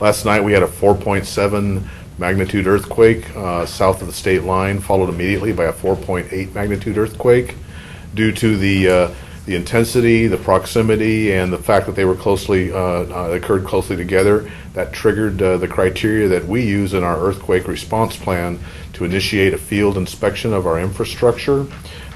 Last night we had a 4.7 magnitude earthquake south of the state line, followed immediately by a 4.8 magnitude earthquake. Due to the intensity, the proximity, and the fact that they were occurred closely together, that triggered the criteria that we use in our earthquake response plan to initiate a field inspection of our infrastructure.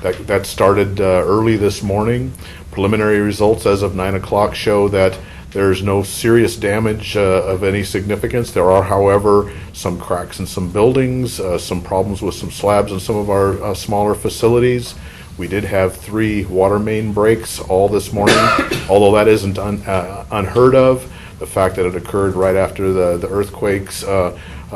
That started early this morning. Preliminary results as of 9 o'clock show that there's no serious damage of any significance. There are, however, some cracks in some buildings, some problems with some slabs in some of our smaller facilities. We did have 3 water main breaks all this morning, although that isn't unheard of. The fact that it occurred right after the earthquakes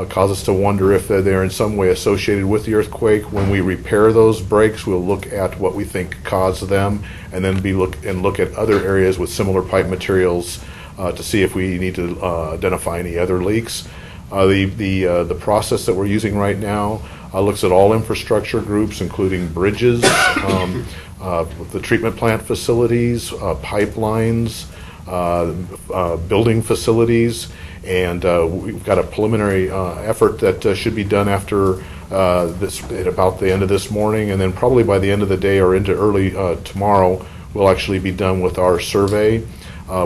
cause us to wonder if they're in some way associated with the earthquake. When we repair those breaks, we'll look at what we think caused them, and then look at other areas with similar pipe materials to see if we need to identify any other leaks. The process that we're using right now looks at all infrastructure groups, including bridges, the treatment plant facilities, pipelines, building facilities, and we've got a preliminary effort that should be done after at about the end of this morning, and then probably by the end of the day or into early tomorrow, we'll actually be done with our survey.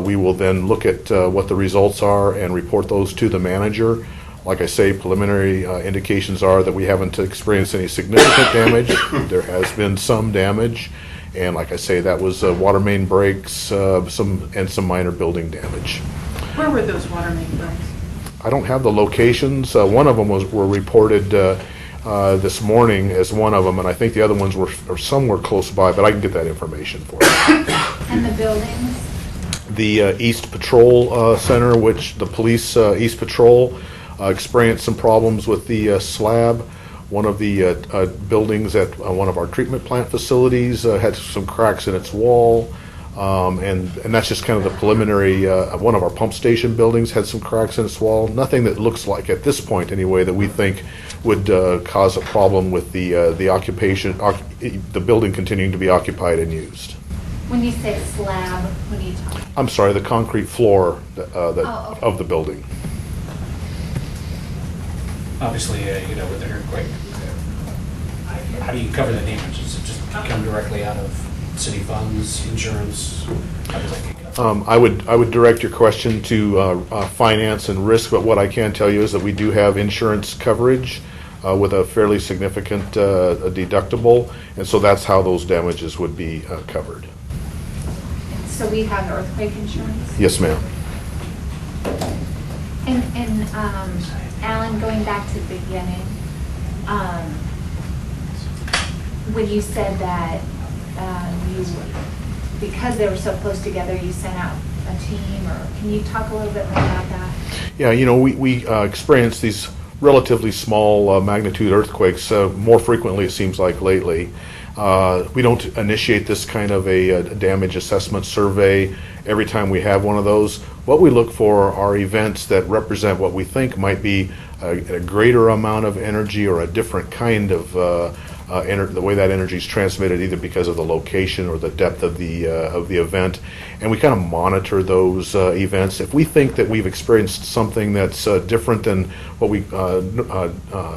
We will then look at what the results are and report those to the manager. Like I say, preliminary indications are that we haven't experienced any significant damage. There has been some damage, and like I say, that was water main breaks, some minor building damage. Where were those water main breaks? I don't have the locations. One of them were reported this morning as one of them, and I think the other ones were somewhere close by, but I can get that information for you. And the buildings? The East Patrol Center, which the police East Patrol experienced some problems with the slab. One of the buildings at one of our treatment plant facilities had some cracks in its wall, and that's just kind of the preliminary. One of our pump station buildings had some cracks in its wall. Nothing that looks like, at this point anyway, that we think would cause a problem with the occupation, the building continuing to be occupied and used. When you say slab, what are you talking about? I'm sorry, the concrete floor of the building. Obviously, with the earthquake, how do you cover the damage? Does it just come directly out of city funds, insurance? How does that kick up? I would direct your question to finance and risk, but what I can tell you is that we do have insurance coverage with a fairly significant deductible, and so that's how those damages would be covered. So we have earthquake insurance? Yes, ma'am. And Alan, going back to the beginning, when you said that because they were so close together, you sent out a team, or can you talk a little bit more about that? Yeah, we experience these relatively small magnitude earthquakes more frequently, it seems like, lately. We don't initiate this kind of a damage assessment survey every time we have one of those. What we look for are events that represent what we think might be a greater amount of energy or a different kind of the way that energy is transmitted, either because of the location or the depth of the event, and we kind of monitor those events. If we think that we've experienced something that's different than what we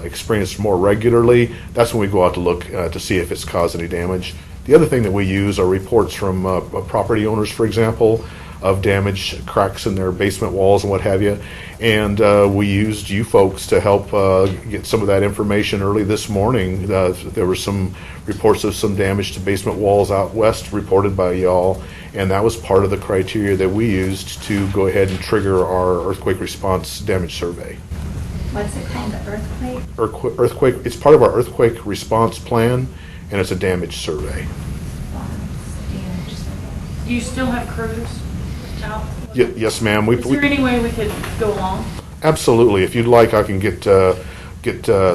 experience more regularly, that's when we go out to look to see if it's caused any damage. The other thing that we use are reports from property owners, for example, of damage, cracks in their basement walls and what have you. And we used you folks to help get some of that information early this morning. There were some reports of some damage to basement walls out west reported by y'all, and that was part of the criteria that we used to go ahead and trigger our earthquake response damage survey. What's it called, the earthquake? Earthquake. It's part of our earthquake response plan, and it's a damage survey. Do you still have crews out? Yes, ma'am. Is there any way we could go along? Absolutely. If you'd like, I can get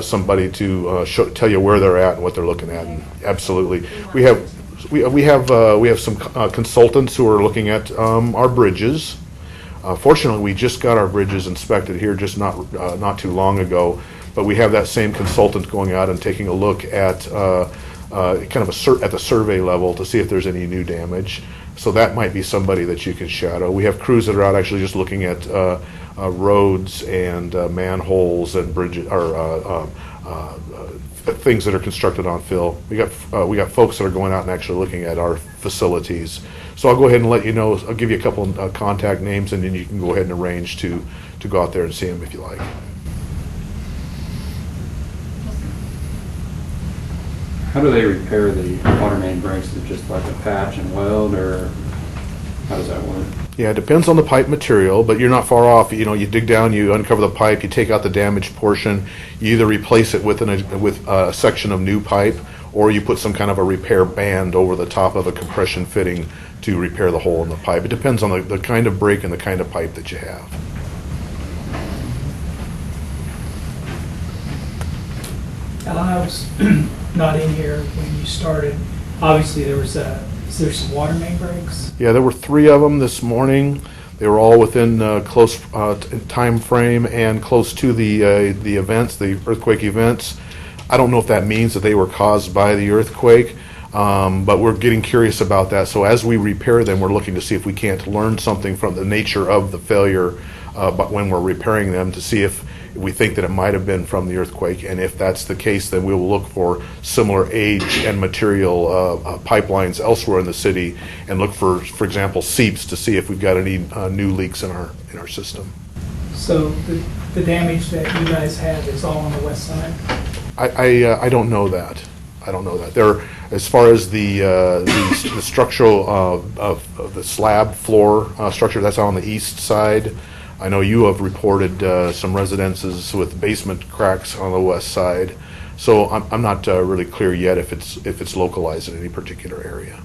somebody to tell you where they're at and what they're looking at. And absolutely, we have some consultants who are looking at our bridges. Fortunately, we just got our bridges inspected here just not too long ago, but we have that same consultant going out and taking a look at kind of at the survey level to see if there's any new damage. So that might be somebody that you can shadow. We have crews that are out actually just looking at roads and manholes and bridges, or things that are constructed on fill. We got folks that are going out and actually looking at our facilities. So I'll go ahead and let you know. I'll give you a couple of contact names, and then you can go ahead and arrange to go out there and see them if you like. How do they repair the water main breaks? Is it just like a patch and weld, or how does that work? Yeah, it depends on the pipe material, but you're not far off. You know, you dig down, you uncover the pipe, you take out the damaged portion, you either replace it with a section of new pipe, or you put some kind of a repair band over the top of a compression fitting to repair the hole in the pipe. It depends on the kind of break and the kind of pipe that you have. Alan, I was not in here when you started. Obviously, is there some water main breaks? Yeah, there were 3 of them this morning. They were all within close time frame and close to the events, the earthquake events. I don't know if that means that they were caused by the earthquake, but we're getting curious about that. So as we repair them, we're looking to see if we can't learn something from the nature of the failure, but when we're repairing them, to see if we think that it might have been from the earthquake. And if that's the case, then we will look for similar age and material pipelines elsewhere in the city, and look for example, seeps, to see if we've got any new leaks in our system. So the damage that you guys have is all on the west side? I don't know that. I don't know that. There, as far as the structural of the slab floor structure, that's on the east side. I know you have reported some residences with basement cracks on the west side. So I'm not really clear yet if it's localized in any particular area.